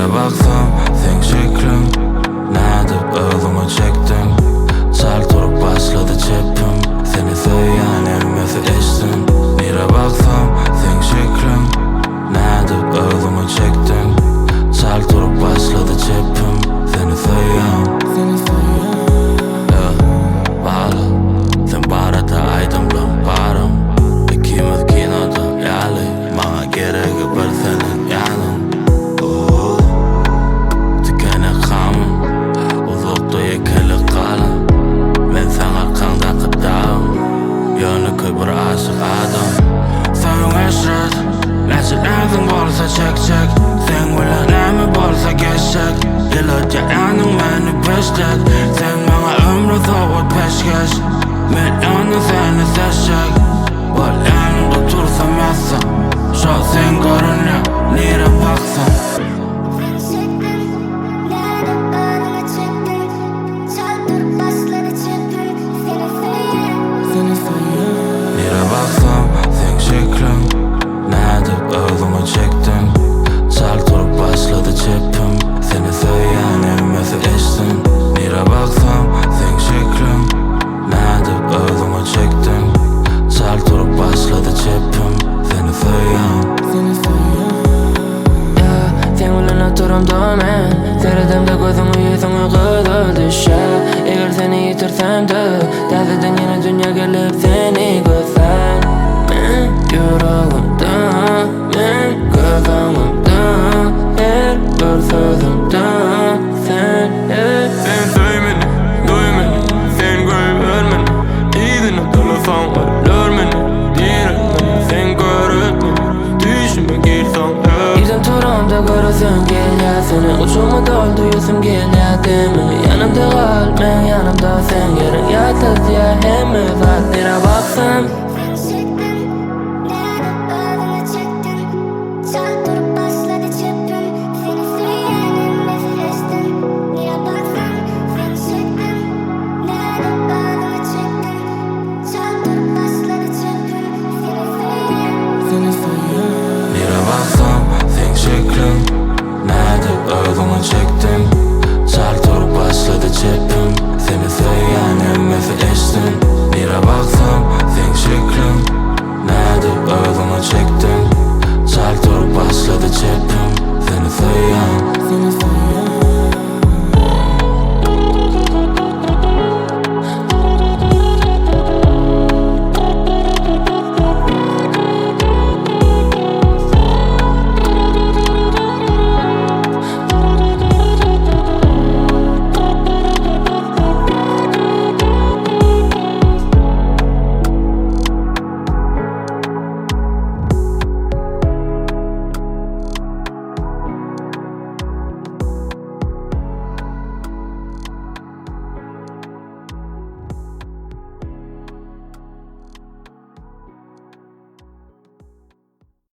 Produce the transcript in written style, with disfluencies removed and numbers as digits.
Nire baktım, think şeklim. Nadip öldüğümü çektim. Sal durup başladı çepim. Seni söyleyen elmesi içtin. Nire baktım, think şeklim. Nadip öldüğümü çektim. Sal durup başladı çepim. Seni söyleyen bağlı. Sen barada aydınlığım barım. İkimiz kinoda yali. Bana gereği bir senin yanın. Tükene kanım. Uzakta yekeli kalın. Ben sana kandaki dağım. Yönü köy bir aşık adam. Sen eşret. Neçil emzin bolsa çek çek. Sen bilen nemi bolsa geçecek. Yıllarca yanın beni peşlet. Sen bana ömrü soğuk peşkeş. Ben yanı seni seçecek. Bol yanımda tursam yazsam. Şu sen görünüyor. Nire baksan. Nire baksam, think şeklim. Nadip öldüğümü çektim. Sal durup başladı çepim. Seni söyleyen elmesi içtin. Nire baksam, think şeklim. Nadip öldüğümü çektim. Sal durup başladı çepim. Seni söyleyen Sen ulan oturumda men Seyredimde gözümü yüzümü kıdı düşer. Eğer seni yitirsem de Tezeden yine dünya gelip seni göster. Men yüreğimde, men gözümde. Her bir sözümde sen. Sen söy beni, duy beni. Sen gör beni. İzine telefon var beni. Dire beni, sen görür beni. Düşüme girsen İzin turamda görürsün gel ya. Seni uçumu dolduyursum gel ya demini. Yanımda kal, ben yanımda sen. Yerin yatız ya hemiz at. Nire baksam Nire baksam, think şeklim. Nadip öldüğümü çektim. Sal durup başladı çepim. Seni söyleyen elmesi içtin. Nire baksam, think şeklim. Nadip öldüğümü çektim.